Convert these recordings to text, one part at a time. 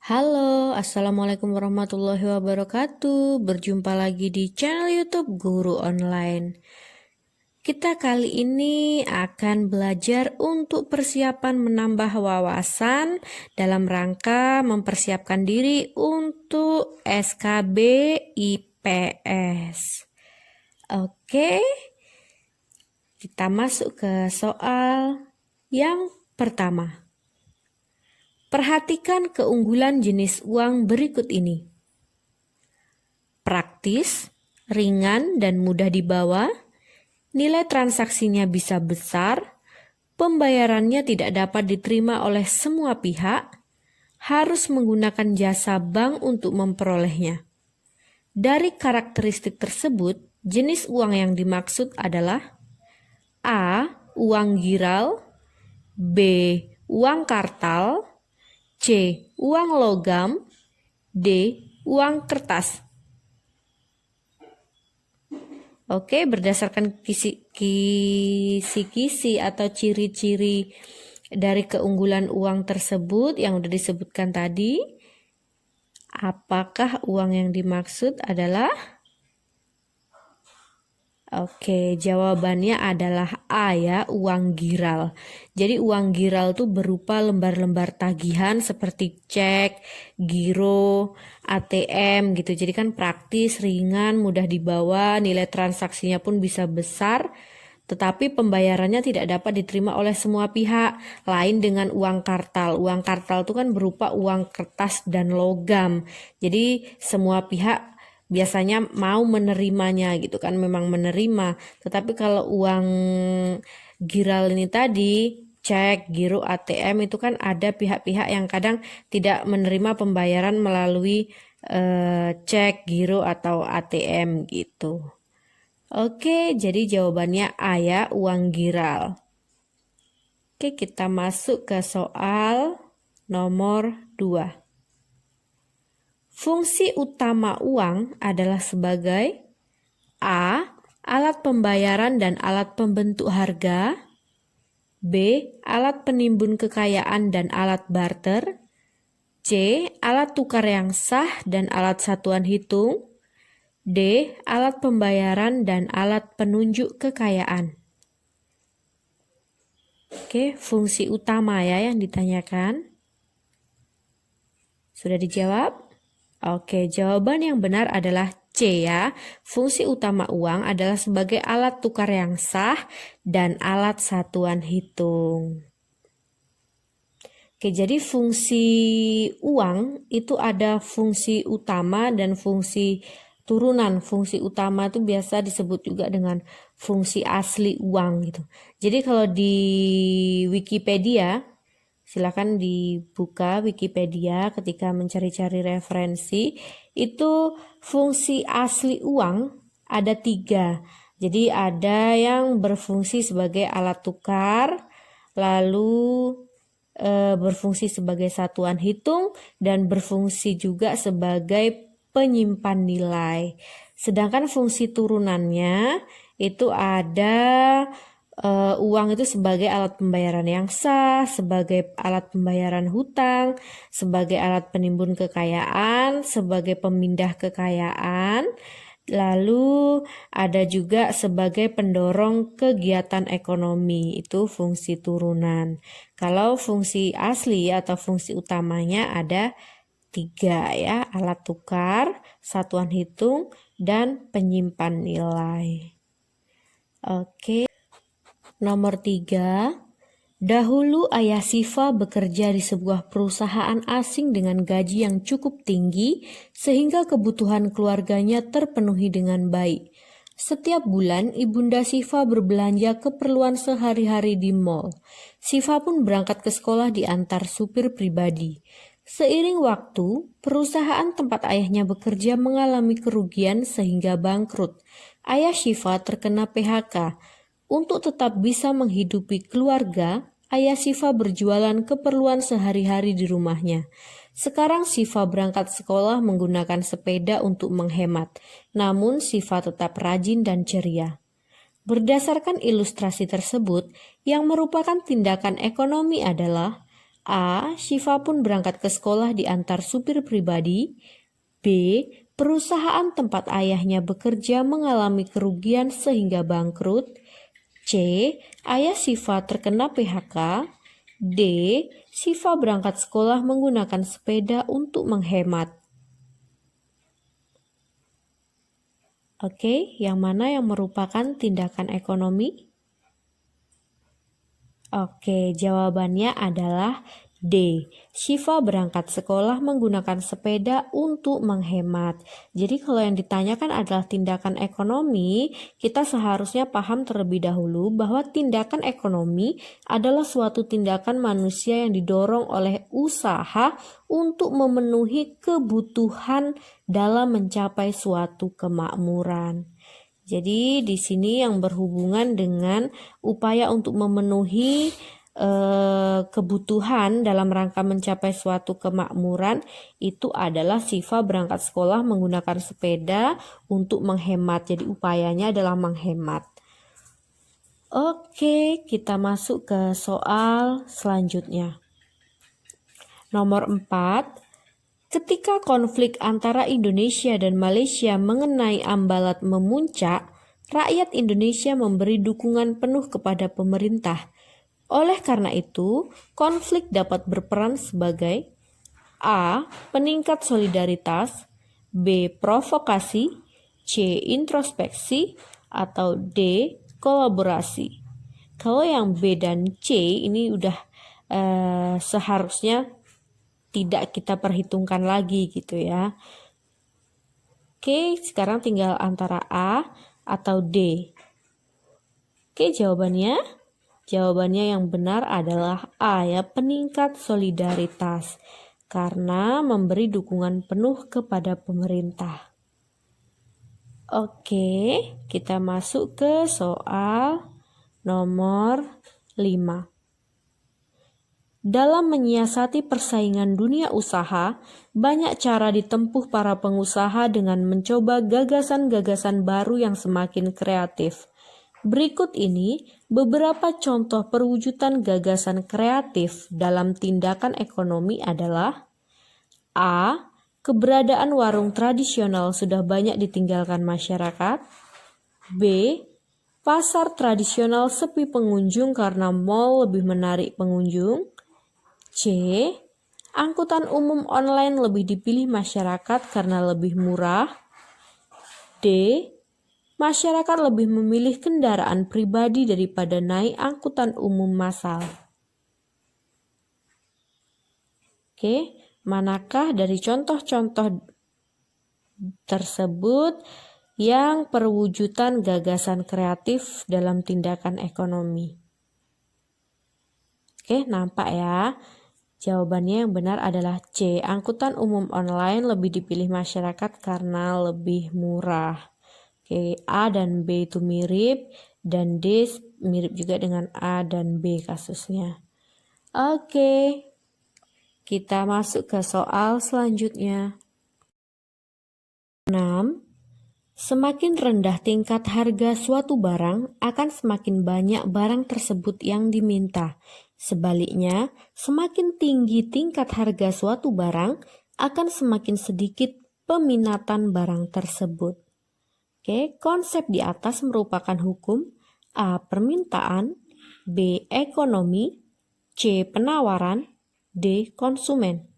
Halo, Assalamualaikum warahmatullahi wabarakatuh. Berjumpa lagi di channel YouTube Guru Online. Kita kali ini akan belajar untuk persiapan menambah wawasan dalam rangka mempersiapkan diri untuk SKB IPS. Oke, kita masuk ke soal yang pertama. Perhatikan keunggulan jenis uang berikut ini. Praktis, ringan dan mudah dibawa, nilai transaksinya bisa besar, pembayarannya tidak dapat diterima oleh semua pihak, harus menggunakan jasa bank untuk memperolehnya. Dari karakteristik tersebut, jenis uang yang dimaksud adalah A. Uang giral, B. Uang kartal, C. Uang logam, D. Uang kertas. Oke, berdasarkan kisi-kisi atau ciri-ciri dari keunggulan uang tersebut yang sudah disebutkan tadi, apakah uang yang dimaksud adalah? Oke, jawabannya adalah A ya, uang giral. Jadi uang giral itu berupa lembar-lembar tagihan seperti cek, giro, ATM gitu. Jadi kan praktis, ringan, mudah dibawa, nilai transaksinya pun bisa besar, tetapi pembayarannya tidak dapat diterima oleh semua pihak. Lain dengan uang kartal. Uang kartal itu kan berupa uang kertas dan logam. Jadi semua pihak biasanya mau menerimanya gitu kan, memang menerima. Tetapi kalau uang giral ini tadi, cek, giro, ATM itu kan ada pihak-pihak yang kadang tidak menerima pembayaran melalui cek, giro atau ATM gitu. Oke, jadi jawabannya A ya, uang giral. Oke, kita masuk ke soal nomor 2. Fungsi utama uang adalah sebagai A. Alat pembayaran dan alat pembentuk harga, B. Alat penimbun kekayaan dan alat barter, C. Alat tukar yang sah dan alat satuan hitung, D. Alat pembayaran dan alat penunjuk kekayaan. Oke, fungsi utama ya yang ditanyakan. Sudah dijawab? Oke, jawaban yang benar adalah C ya. Fungsi utama uang adalah sebagai alat tukar yang sah dan alat satuan hitung. Oke, jadi fungsi uang itu ada fungsi utama dan fungsi turunan. Fungsi utama itu biasa disebut juga dengan fungsi asli uang gitu. Jadi kalau di Wikipedia, silakan dibuka Wikipedia ketika mencari-cari referensi, itu fungsi asli uang ada 3. Jadi ada yang berfungsi sebagai alat tukar, lalu berfungsi sebagai satuan hitung, dan berfungsi juga sebagai penyimpan nilai. Sedangkan fungsi turunannya itu ada uang itu sebagai alat pembayaran yang sah, sebagai alat pembayaran hutang, sebagai alat penimbun kekayaan, sebagai pemindah kekayaan, lalu ada juga sebagai pendorong kegiatan ekonomi, itu fungsi turunan. Kalau fungsi asli atau fungsi utamanya ada 3 ya, alat tukar, satuan hitung, dan penyimpan nilai. Oke. Nomor 3, dahulu ayah Siva bekerja di sebuah perusahaan asing dengan gaji yang cukup tinggi sehingga kebutuhan keluarganya terpenuhi dengan baik. Setiap bulan ibunda Siva berbelanja keperluan sehari-hari di mal. Siva pun berangkat ke sekolah diantar supir pribadi. Seiring waktu, perusahaan tempat ayahnya bekerja mengalami kerugian sehingga bangkrut. Ayah Siva terkena PHK. Untuk tetap bisa menghidupi keluarga, ayah Siva berjualan keperluan sehari-hari di rumahnya. Sekarang Siva berangkat sekolah menggunakan sepeda untuk menghemat, namun Siva tetap rajin dan ceria. Berdasarkan ilustrasi tersebut, yang merupakan tindakan ekonomi adalah A. Syifa pun berangkat ke sekolah diantar supir pribadi. B. Perusahaan tempat ayahnya bekerja mengalami kerugian sehingga bangkrut. C. Ayah Syifa terkena PHK. D. Syifa berangkat sekolah menggunakan sepeda untuk menghemat. Oke, yang mana yang merupakan tindakan ekonomi? Oke, jawabannya adalah D. Syifa berangkat sekolah menggunakan sepeda untuk menghemat. Jadi kalau yang ditanyakan adalah tindakan ekonomi, kita seharusnya paham terlebih dahulu bahwa tindakan ekonomi adalah suatu tindakan manusia yang didorong oleh usaha untuk memenuhi kebutuhan dalam mencapai suatu kemakmuran. Jadi di sini yang berhubungan dengan upaya untuk memenuhi kebutuhan dalam rangka mencapai suatu kemakmuran itu adalah Syifa berangkat sekolah menggunakan sepeda untuk menghemat. Jadi upayanya adalah menghemat. Oke, kita masuk ke soal selanjutnya. Nomor 4. Ketika konflik antara Indonesia dan Malaysia mengenai Ambalat memuncak, rakyat Indonesia memberi dukungan penuh kepada pemerintah. Oleh karena itu, konflik dapat berperan sebagai A. Peningkat solidaritas, B. Provokasi, C. Introspeksi, atau D. Kolaborasi. Kalau yang B dan C ini udah seharusnya tidak kita perhitungkan lagi gitu ya. Oke, sekarang tinggal antara A atau D. Oke, jawabannya yang benar adalah A ya, peningkat solidaritas. Karena memberi dukungan penuh kepada pemerintah. Oke, kita masuk ke soal nomor 5. Dalam menyiasati persaingan dunia usaha, banyak cara ditempuh para pengusaha dengan mencoba gagasan-gagasan baru yang semakin kreatif. Berikut ini beberapa contoh perwujudan gagasan kreatif dalam tindakan ekonomi adalah A. Keberadaan warung tradisional sudah banyak ditinggalkan masyarakat. B. Pasar tradisional sepi pengunjung karena mal lebih menarik pengunjung. C. Angkutan umum online lebih dipilih masyarakat karena lebih murah. D. Masyarakat lebih memilih kendaraan pribadi daripada naik angkutan umum massal. Oke, manakah dari contoh-contoh tersebut yang perwujudan gagasan kreatif dalam tindakan ekonomi? Oke, nampak ya. Jawabannya yang benar adalah C. Angkutan umum online lebih dipilih masyarakat karena lebih murah. Oke, A dan B itu mirip dan D mirip juga dengan A dan B kasusnya. Oke, kita masuk ke soal selanjutnya. 6. Semakin rendah tingkat harga suatu barang, akan semakin banyak barang tersebut yang diminta. Sebaliknya, semakin tinggi tingkat harga suatu barang, akan semakin sedikit peminatan barang tersebut. Oke, konsep di atas merupakan hukum A. Permintaan, B. Ekonomi, C. Penawaran, D. Konsumen.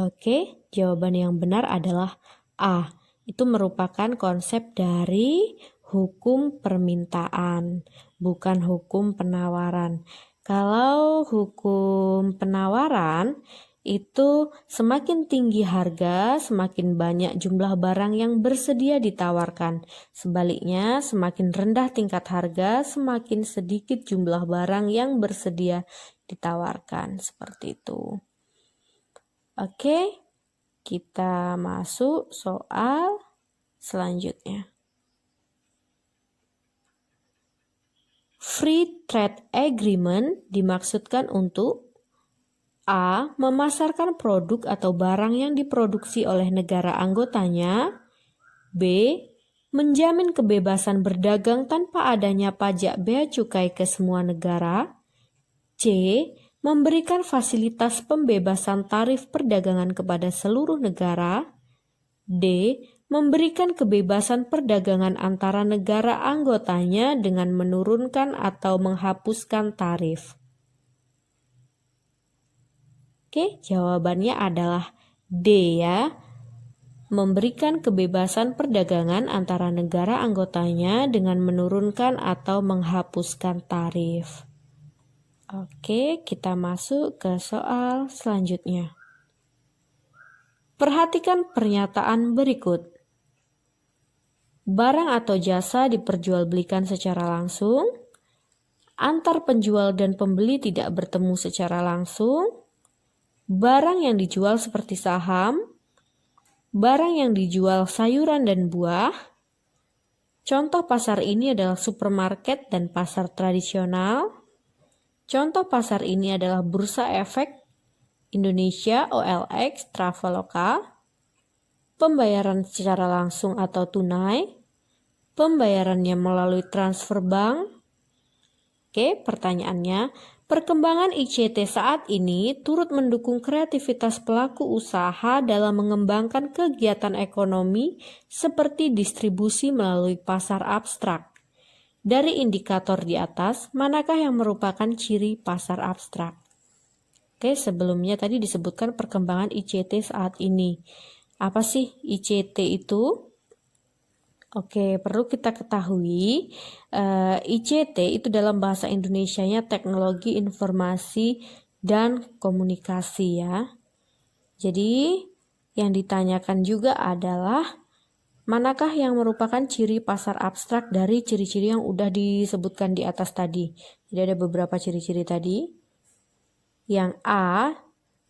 Oke, jawaban yang benar adalah A. Itu merupakan konsep dari hukum permintaan, bukan hukum penawaran. Kalau hukum penawaran itu semakin tinggi harga, semakin banyak jumlah barang yang bersedia ditawarkan. Sebaliknya, semakin rendah tingkat harga, semakin sedikit jumlah barang yang bersedia ditawarkan. Seperti itu. Oke, kita masuk soal selanjutnya. Free Trade Agreement dimaksudkan untuk A. Memasarkan produk atau barang yang diproduksi oleh negara anggotanya. B. Menjamin kebebasan berdagang tanpa adanya pajak bea cukai ke semua negara. C. Memberikan fasilitas pembebasan tarif perdagangan kepada seluruh negara. D. Memberikan kebebasan perdagangan antara negara anggotanya dengan menurunkan atau menghapuskan tarif. Oke, jawabannya adalah D ya. Memberikan kebebasan perdagangan antara negara anggotanya dengan menurunkan atau menghapuskan tarif. Oke, kita masuk ke soal selanjutnya. Perhatikan pernyataan berikut. Barang atau jasa diperjualbelikan secara langsung, antar penjual dan pembeli tidak bertemu secara langsung, barang yang dijual seperti saham, barang yang dijual sayuran dan buah. Contoh pasar ini adalah supermarket dan pasar tradisional. Contoh pasar ini adalah Bursa Efek Indonesia OLX Traveloka. Pembayaran secara langsung atau tunai, pembayarannya melalui transfer bank. Oke, pertanyaannya, perkembangan ICT saat ini turut mendukung kreativitas pelaku usaha dalam mengembangkan kegiatan ekonomi seperti distribusi melalui pasar abstrak. Dari indikator di atas, manakah yang merupakan ciri pasar abstrak? Oke, sebelumnya tadi disebutkan perkembangan ICT saat ini. Apa sih ICT itu? Oke, perlu kita ketahui ICT itu dalam bahasa Indonesianya teknologi informasi dan komunikasi ya. Jadi yang ditanyakan juga adalah manakah yang merupakan ciri pasar abstrak dari ciri-ciri yang udah disebutkan di atas tadi. Jadi ada beberapa ciri-ciri tadi. Yang A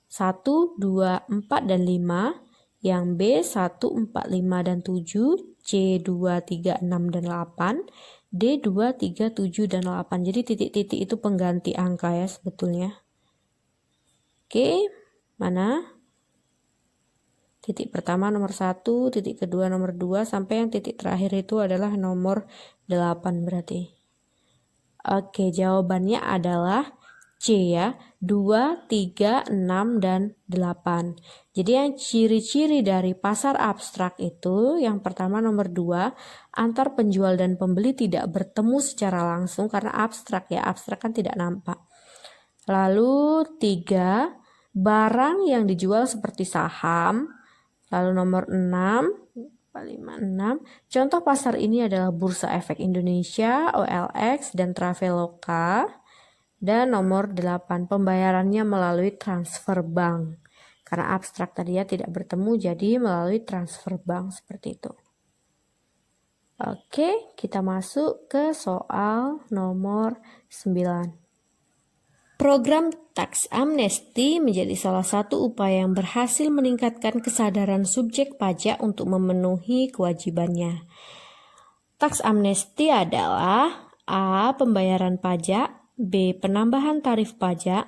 1, 2, 4, dan 5. Yang B 1, 4, 5, dan 7, C 2, 3, 6, dan 8, D 2, 3, 7, dan 8. Jadi titik-titik itu pengganti angka ya sebetulnya. Oke, mana? Titik pertama nomor 1, titik kedua nomor 2, sampai yang titik terakhir itu adalah nomor 8 berarti. Oke, jawabannya adalah C ya, 2, 3, 6, dan 8. Jadi yang ciri-ciri dari pasar abstrak itu, yang pertama nomor 2, antar penjual dan pembeli tidak bertemu secara langsung karena abstrak ya, abstrak kan tidak nampak. Lalu 3, barang yang dijual seperti saham. Lalu nomor 6, 5, 6, contoh pasar ini adalah Bursa Efek Indonesia, OLX, dan Traveloka. Dan nomor 8, pembayarannya melalui transfer bank. Karena abstrak tadi ya tidak bertemu, jadi melalui transfer bank seperti itu. Oke, kita masuk ke soal nomor 9. Program tax amnesty menjadi salah satu upaya yang berhasil meningkatkan kesadaran subjek pajak untuk memenuhi kewajibannya. Tax amnesty adalah A. Pembayaran pajak, B. Penambahan tarif pajak,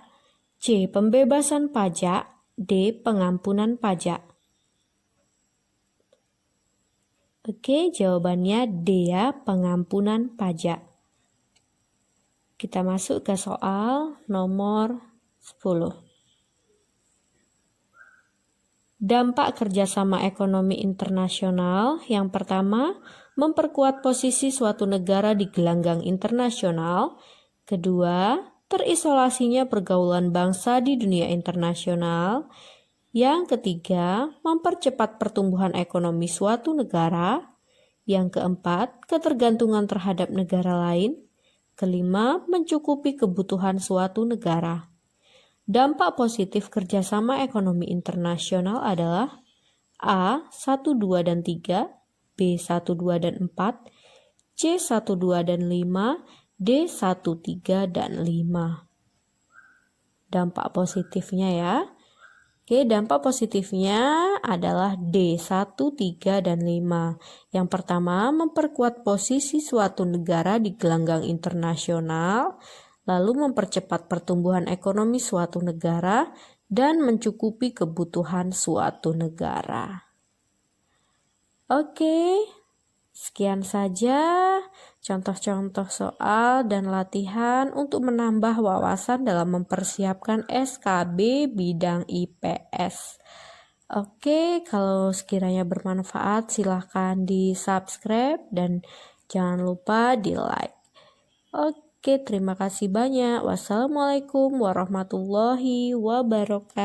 C. Pembebasan pajak, D. Pengampunan pajak. Oke, jawabannya D ya, pengampunan pajak. Kita masuk ke soal nomor 10. Dampak kerjasama ekonomi internasional. Yang pertama, memperkuat posisi suatu negara di gelanggang internasional. Kedua, terisolasinya pergaulan bangsa di dunia internasional. Yang ketiga, mempercepat pertumbuhan ekonomi suatu negara. Yang keempat, ketergantungan terhadap negara lain. Kelima, mencukupi kebutuhan suatu negara. Dampak positif kerjasama ekonomi internasional adalah A. 1, 2, dan 3, B. 1, 2, dan 4, C. 1, 2, dan 5, D. 1, 3, dan 5. Dampak positifnya ya. Oke, dampak positifnya adalah D, 1, 3, dan 5. Yang pertama, memperkuat posisi suatu negara di gelanggang internasional, lalu mempercepat pertumbuhan ekonomi suatu negara, dan mencukupi kebutuhan suatu negara. Oke, Sekian saja contoh-contoh soal dan latihan untuk menambah wawasan dalam mempersiapkan SKB bidang IPS. Oke, kalau sekiranya bermanfaat silahkan di-subscribe dan jangan lupa di-like. Oke, terima kasih banyak. Wassalamualaikum warahmatullahi wabarakatuh.